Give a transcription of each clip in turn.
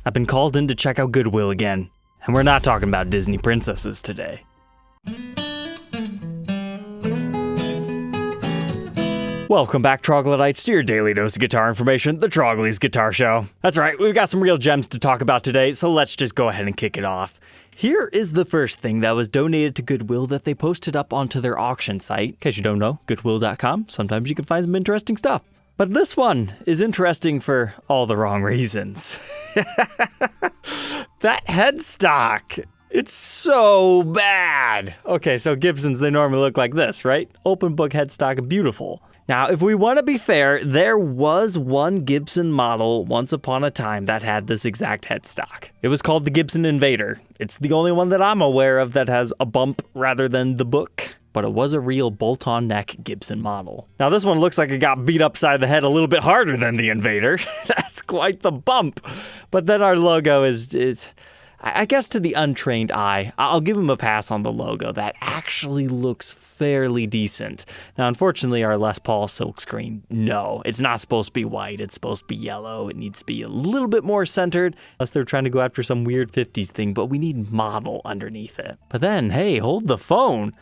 I've been called in to check out Goodwill again, and we're not talking about Disney princesses today. Welcome back, Troglodytes, to your daily dose of guitar information, the Trogly's Guitar Show. That's right, we've got some real gems to talk about today, so let's just go ahead and kick it off. Here is the first thing that was donated to Goodwill that they posted up onto their auction site. In case you don't know, goodwill.com, sometimes you can find some interesting stuff. But this one is interesting for all the wrong reasons. That headstock, it's so bad. Okay, so Gibsons, they normally look like this, right? Open book headstock, beautiful. Now, if we want to be fair, there was one Gibson model once upon a time that had this exact headstock. It was called the Gibson Invader. It's the only one that I'm aware of that has a bump rather than the book, but it was a real bolt-on neck Gibson model. Now, this one looks like it got beat upside the head a little bit harder than the Invader. That's quite the bump. But then our logo is I guess to the untrained eye, I'll give him a pass on the logo. That actually looks fairly decent. Now, unfortunately, our Les Paul silkscreen, no, it's not supposed to be white. It's supposed to be yellow. It needs to be a little bit more centered, unless they're trying to go after some weird 50s thing, but we need model underneath it. But then, hey, hold the phone.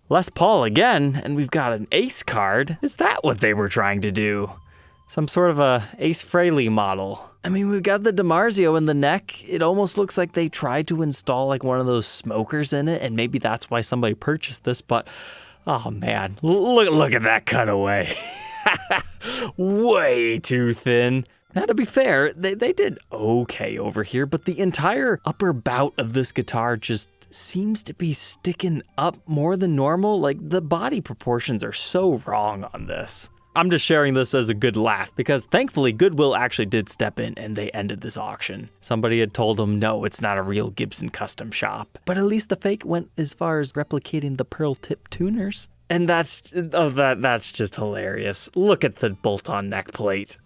Les Paul again, and we've got an Ace card. Is that what they were trying to do? Some sort of a Ace Frehley model. I mean, we've got the DiMarzio in the neck. It almost looks like they tried to install like one of those smokers in it, and maybe that's why somebody purchased this, but oh man, look at that cutaway. Way too thin. Now, to be fair, they did okay over here, but the entire upper bout of this guitar just seems to be sticking up more than normal. Like, the body proportions are so wrong on this. I'm just sharing this as a good laugh because thankfully Goodwill actually did step in and they ended this auction. Somebody had told them, no, it's not a real Gibson custom shop. But at least the fake went as far as replicating the pearl tip tuners. And that's just hilarious. Look at the bolt-on neck plate.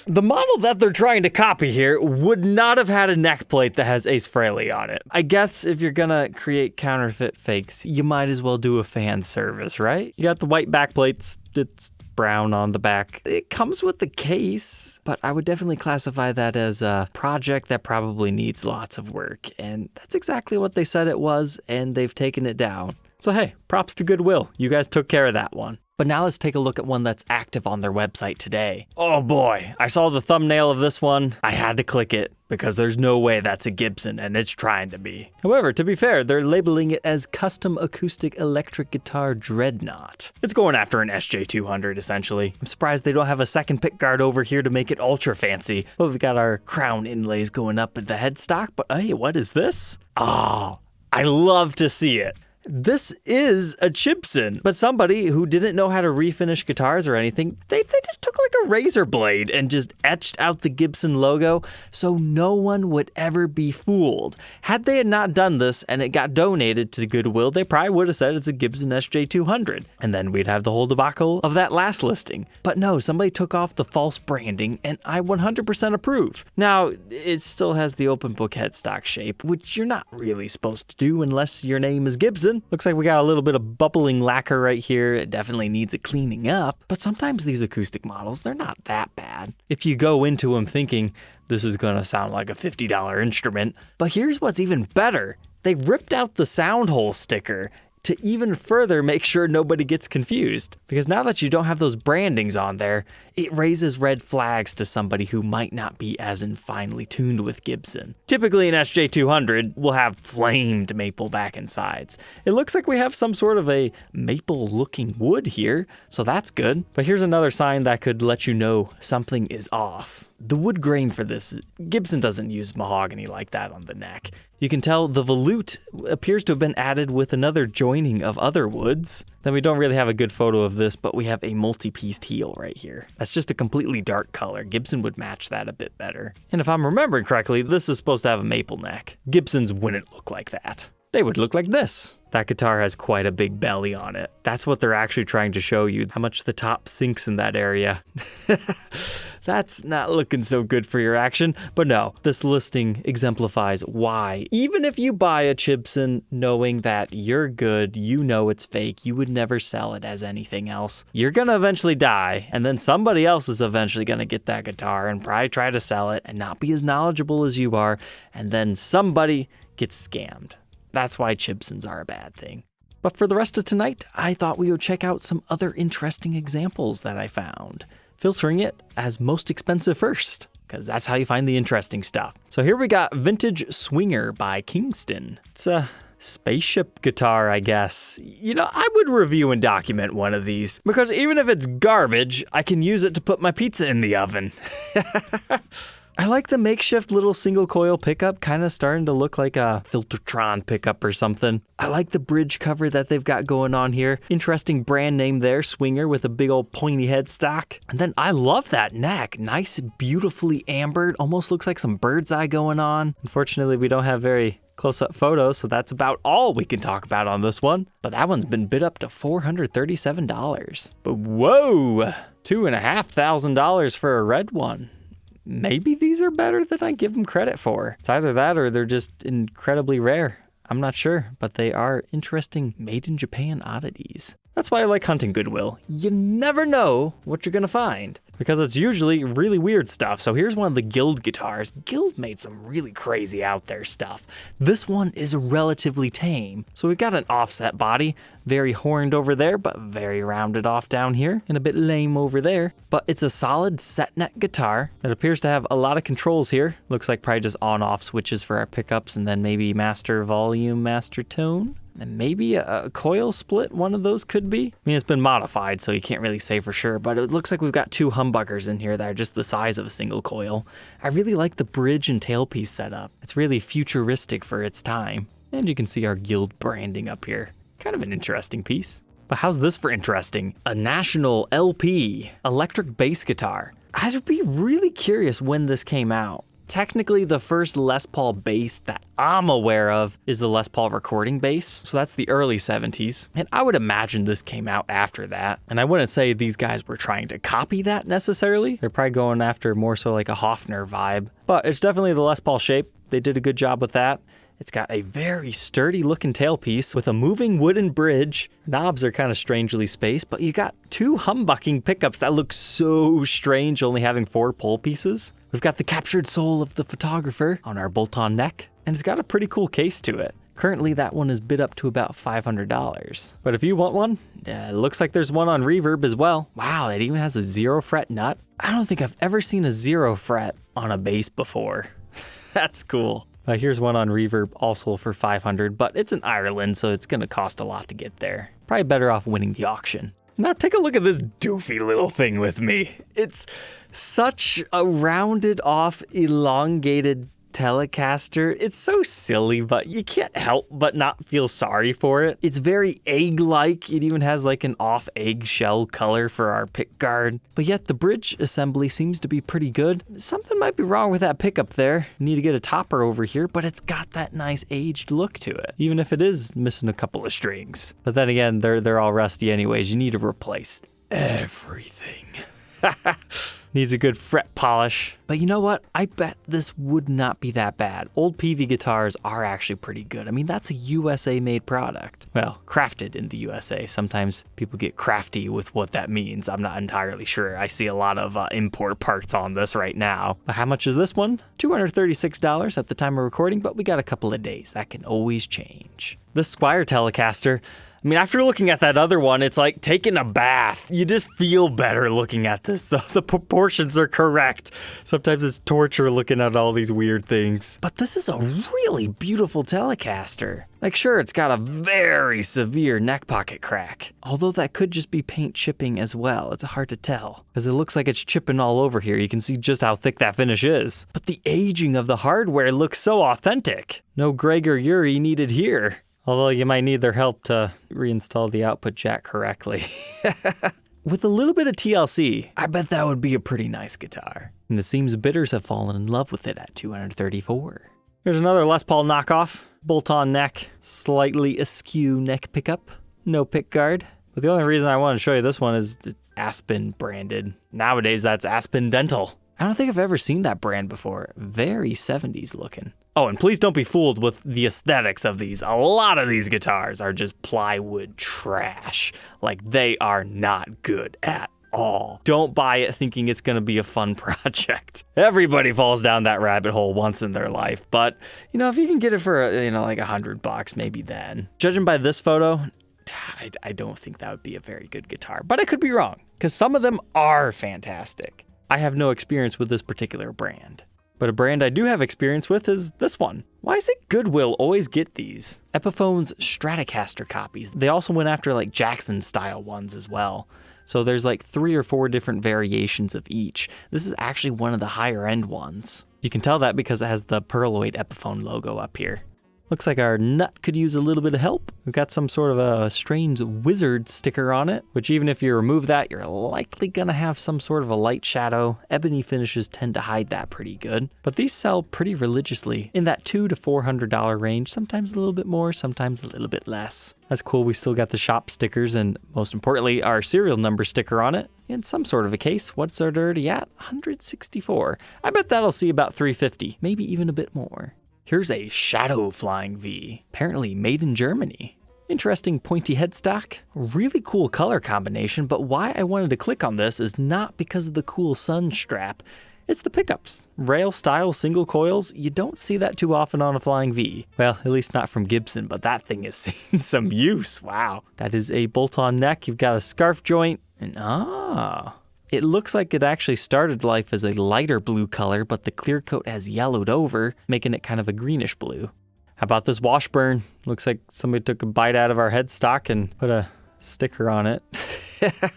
The model that they're trying to copy here would not have had a neck plate that has Ace Frehley on it. I guess if you're gonna create counterfeit fakes, you might as well do a fan service, right? You got the white back plates, it's brown on the back. It comes with the case, but I would definitely classify that as a project that probably needs lots of work. And that's exactly what they said it was, and they've taken it down. So hey, props to Goodwill. You guys took care of that one. But now let's take a look at one that's active on their website today. Oh boy, I saw the thumbnail of this one. I had to click it because there's no way that's a Gibson, and it's trying to be. However, to be fair, they're labeling it as Custom Acoustic Electric Guitar Dreadnought. It's going after an SJ200, essentially. I'm surprised they don't have a second pickguard over here to make it ultra fancy. But we've got our crown inlays going up at the headstock, but hey, what is this? Oh, I love to see it. This is a Chipson, but somebody who didn't know how to refinish guitars or anything, they just took like a razor blade and just etched out the Gibson logo so no one would ever be fooled. Had they had not done this and it got donated to Goodwill, they probably would have said it's a Gibson SJ200, and then we'd have the whole debacle of that last listing. But no, somebody took off the false branding, and I 100% approve. Now, it still has the open book headstock shape, which you're not really supposed to do unless your name is Gibson. Looks like we got a little bit of bubbling lacquer right here. It definitely needs a cleaning up, but sometimes these acoustic models, they're not that bad. If you go into them thinking, this is gonna sound like a $50 instrument, but here's what's even better. They ripped out the sound hole sticker to even further make sure nobody gets confused. Because now that you don't have those brandings on there, it raises red flags to somebody who might not be as finely tuned with Gibson. Typically an SJ200 will have flamed maple back and sides. It looks like we have some sort of a maple looking wood here, so that's good. But here's another sign that could let you know something is off. The wood grain for this, Gibson doesn't use mahogany like that on the neck. You can tell the volute appears to have been added with another joining of other woods. Then we don't really have a good photo of this, but we have a multi-pieced heel right here. That's just a completely dark color. Gibson would match that a bit better. And if I'm remembering correctly, this is supposed to have a maple neck. Gibsons wouldn't look like that. they would look like this. That guitar has quite a big belly on it. That's what they're actually trying to show you, how much the top sinks in that area. That's not looking so good for your action, but no, this listing exemplifies why. Even if you buy a Chipson knowing that you're good, you know it's fake, you would never sell it as anything else. You're gonna eventually die, and then somebody else is eventually gonna get that guitar and probably try to sell it and not be as knowledgeable as you are, and then somebody gets scammed. That's why Chipsons are a bad thing. But for the rest of tonight, I thought we would check out some other interesting examples that I found, filtering it as most expensive first, because that's how you find the interesting stuff. So here we got Vintage Swinger by Kingston. It's a spaceship guitar, I guess. You know, I would review and document one of these, because even if it's garbage, I can use it to put my pizza in the oven. I like the makeshift little single coil pickup, kind of starting to look like a Filtertron pickup or something. I like the bridge cover that they've got going on here. Interesting brand name there, Swinger, with a big old pointy headstock. And then I love that neck. Nice, beautifully ambered, almost looks like some bird's eye going on. Unfortunately, we don't have very close-up photos, so that's about all we can talk about on this one. But that one's been bid up to $437. But whoa, $2,500 for a red one. Maybe these are better than I give them credit for. It's either that or they're just incredibly rare. I'm not sure, but they are interesting made in Japan oddities. That's why I like hunting Goodwill. You never know what you're gonna find, because it's usually really weird stuff. So here's one of the Guild guitars. Guild made some really crazy out there stuff. This one is relatively tame. So we've got an offset body, very horned over there, but very rounded off down here, and a bit lame over there. But it's a solid set neck guitar that appears to have a lot of controls here. Looks like probably just on-off switches for our pickups, and then maybe master volume, master tone. And maybe a coil split, one of those could be. I mean, it's been modified, so you can't really say for sure, but it looks like we've got two humbuckers in here that are just the size of a single coil. I really like the bridge and tailpiece setup. It's really futuristic for its time. And you can see our Guild branding up here. Kind of an interesting piece. But how's this for interesting? A National LP electric bass guitar. I'd be really curious when this came out. Technically, the first Les Paul bass that I'm aware of is the Les Paul recording bass. So that's the early 70s. And I would imagine this came out after that. And I wouldn't say these guys were trying to copy that necessarily. They're probably going after more so like a Hofner vibe. But it's definitely the Les Paul shape. They did a good job with that. It's got a very sturdy looking tailpiece with a moving wooden bridge. Knobs are kind of strangely spaced, but you got two humbucking pickups that look so strange, only having 4 pole pieces. We've got the captured soul of the photographer on our bolt-on neck, and it's got a pretty cool case to it. Currently, that one is bid up to about $500. But if you want one, it looks like there's one on Reverb as well. Wow, it even has a 0 fret nut. I don't think I've ever seen a 0 fret on a bass before. That's cool. Here's one on Reverb, also for $500, but it's in Ireland, so it's gonna cost a lot to get there. Probably better off winning the auction. Now take a look at this doofy little thing with me. It's such a rounded off, elongated Telecaster. It's so silly, but you can't help but not feel sorry for it. It's very egg-like. It even has like an off eggshell color for our pick guard. But yet the bridge assembly seems to be pretty good. Something might be wrong with that pickup there. Need to get a topper over here, but it's got that nice aged look to it, even if it is missing a couple of strings. But then again, they're all rusty anyways. You need to replace everything. Needs a good fret polish. But you know what? I bet this would not be that bad. Old PV guitars are actually pretty good. I mean, that's a USA made product. Well, crafted in the USA. Sometimes people get crafty with what that means. I'm not entirely sure. I see a lot of import parts on this right now. But how much is this one? $236 at the time of recording, but we got a couple of days. That can always change. The Squier Telecaster. I mean, after looking at that other one, it's like taking a bath. You just feel better looking at this. The proportions are correct. Sometimes it's torture looking at all these weird things. But this is a really beautiful Telecaster. Like, sure, it's got a very severe neck pocket crack. Although that could just be paint chipping as well. It's hard to tell, because it looks like it's chipping all over here. You can see just how thick that finish is. But the aging of the hardware looks so authentic. No Greg or Yuri needed here. Although you might need their help to reinstall the output jack correctly. With a little bit of TLC, I bet that would be a pretty nice guitar. And it seems bidders have fallen in love with it at $234. Here's another Les Paul knockoff. Bolt-on neck, slightly askew neck pickup, no pick guard. But the only reason I want to show you this one is it's Aspen branded. Nowadays, that's Aspen Dental. I don't think I've ever seen that brand before. Very 70s looking. Oh, and please don't be fooled with the aesthetics of these. A lot of these guitars are just plywood trash. Like, they are not good at all. Don't buy it thinking it's gonna be a fun project. Everybody falls down that rabbit hole once in their life, but if you can get it for like $100, maybe then. Judging by this photo, I don't think that would be a very good guitar, but I could be wrong because some of them are fantastic. I have no experience with this particular brand, but a brand I do have experience with is this one. Why is it Goodwill always get these? Epiphone's Stratocaster copies. They also went after like Jackson style ones as well. So there's like 3 or 4 different variations of each. This is actually one of the higher end ones. You can tell that because it has the Pearloid Epiphone logo up here. Looks like our nut could use a little bit of help. We've got some sort of a strange wizard sticker on it, which even if you remove that, you're likely gonna have some sort of a light shadow. Ebony finishes tend to hide that pretty good, but these sell pretty religiously in that $200 to $400 range, sometimes a little bit more, sometimes a little bit less. That's cool, we still got the shop stickers and most importantly, our serial number sticker on it. In some sort of a case, what's it already at? 164. I bet that'll see about 350, maybe even a bit more. Here's a Shadow Flying V, apparently made in Germany. Interesting pointy headstock, really cool color combination, but why I wanted to click on this is not because of the cool sun strap, it's the pickups. Rail style single coils, you don't see that too often on a Flying V. Well, at least not from Gibson, but that thing has seen some use, wow. That is a bolt-on neck, you've got a scarf joint, and it looks like it actually started life as a lighter blue color, but the clear coat has yellowed over, making it kind of a greenish blue. How about this Washburn? Looks like somebody took a bite out of our headstock and put a sticker on it. I'm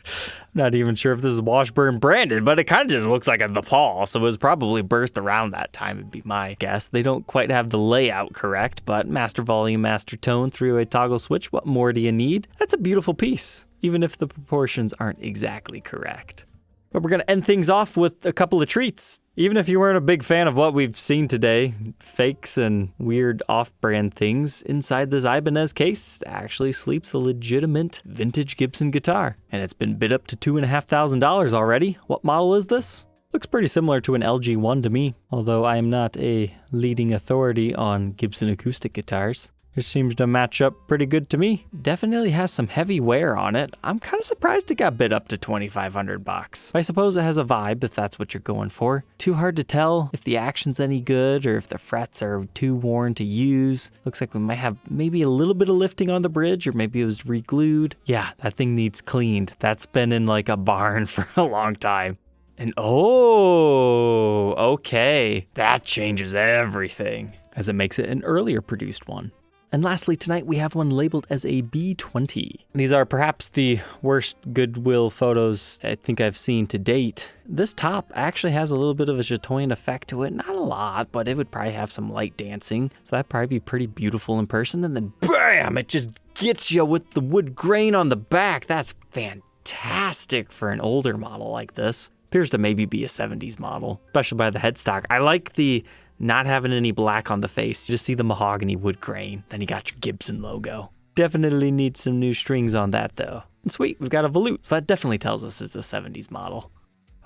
not even sure if this is Washburn branded, but it kind of just looks like a The Paul, so it was probably birthed around that time, would be my guess. They don't quite have the layout correct, but master volume, master tone, 3-way toggle switch, what more do you need? That's a beautiful piece, even if the proportions aren't exactly correct. But we're going to end things off with a couple of treats. Even if you weren't a big fan of what we've seen today, fakes and weird off-brand things, inside this Ibanez case actually sleeps a legitimate vintage Gibson guitar. And it's been bid up to $2,500 already. What model is this? Looks pretty similar to an LG1 to me, although I am not a leading authority on Gibson acoustic guitars. It seems to match up pretty good to me. Definitely has some heavy wear on it. I'm kind of surprised it got bid up to $2,500. I suppose it has a vibe if that's what you're going for. Too hard to tell if the action's any good or if the frets are too worn to use. Looks like we might have maybe a little bit of lifting on the bridge or maybe it was re-glued. Yeah, that thing needs cleaned. That's been in like a barn for a long time. And oh, okay. That changes everything as it makes it an earlier produced one. And lastly, tonight we have one labeled as a B20. These are perhaps the worst Goodwill photos I think I've seen to date. This top actually has a little bit of a chatoyant effect to it. Not a lot, but it would probably have some light dancing. So that'd probably be pretty beautiful in person. And then bam, it just gets you with the wood grain on the back. That's fantastic for an older model like this. Appears to maybe be a 70s model, especially by the headstock. I like the not having any black on the face. You just see the mahogany wood grain. Then you got your Gibson logo. Definitely need some new strings on that though. And sweet, we've got a volute. So that definitely tells us it's a 70s model.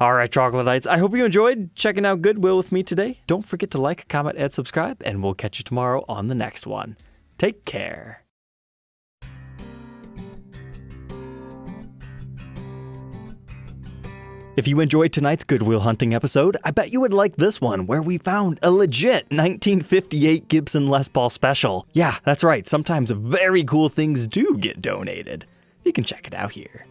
All right, Troglodytes, I hope you enjoyed checking out Goodwill with me today. Don't forget to like, comment, and subscribe, and we'll catch you tomorrow on the next one. Take care. If you enjoyed tonight's Goodwill hunting episode, I bet you would like this one where we found a legit 1958 Gibson Les Paul Special. Yeah, that's right, sometimes very cool things do get donated. You can check it out here.